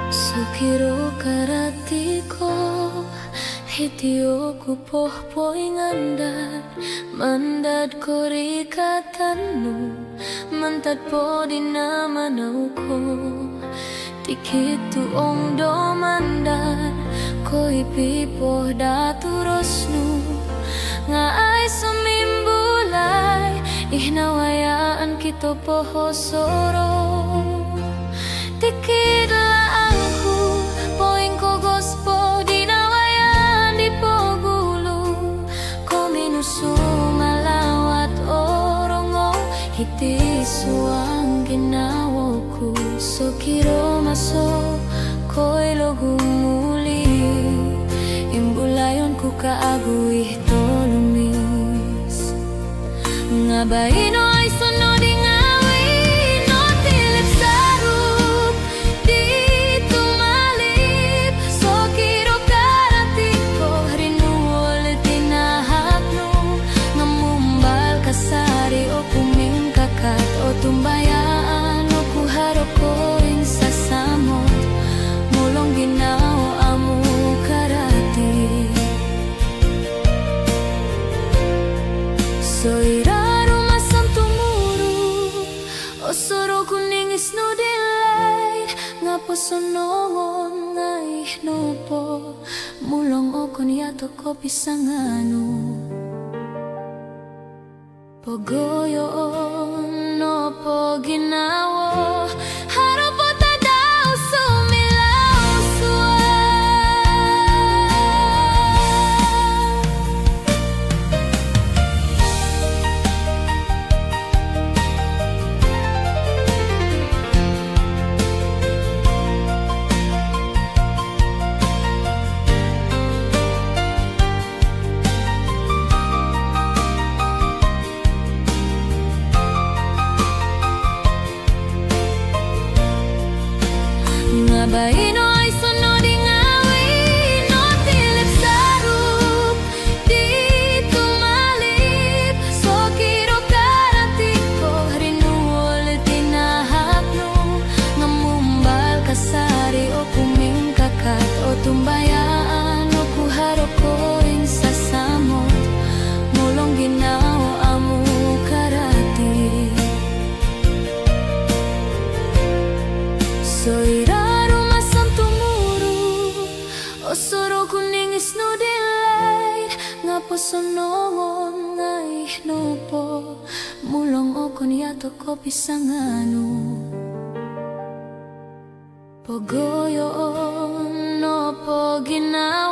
Sukiro karatiko hitio kupoh poingandan mandad kori katanu mantad po di nama nauko tikitu ong do mandar koi pipoh daturosnu ngaay sumimbulay ihnawayaan kito poho soro tikid laangku poing kogos po dinawayan di pogulu ko minusu malawat orongo hiti suang ginawoku sokiro maso koy logumuli imbulayon ku kaaguih tolumis ngabaino ay sunod tumbayaan o kuharo ko ing sasamot mulong ginaw amu karati so iraro masam tumuru o soro kuning isno delay ngapo sonongon ngay nopo mulong o kunyato ko pisanganu pogoyo no po ginawo harupo tadaw sumilaw suwa ngabaino ay sunod ingawi no tilip sarup di tumalip so kiro karatiko rinuol tinahakno ngamumbal kasari o kuming kakat o tumbayaan o kuharo ko ing sasamot mulong ginaw amu karati so osoro kuning isno delay ngapo sonongon ngay nopo mulong o kunyato ko pisanganu pogoyo no po ginaw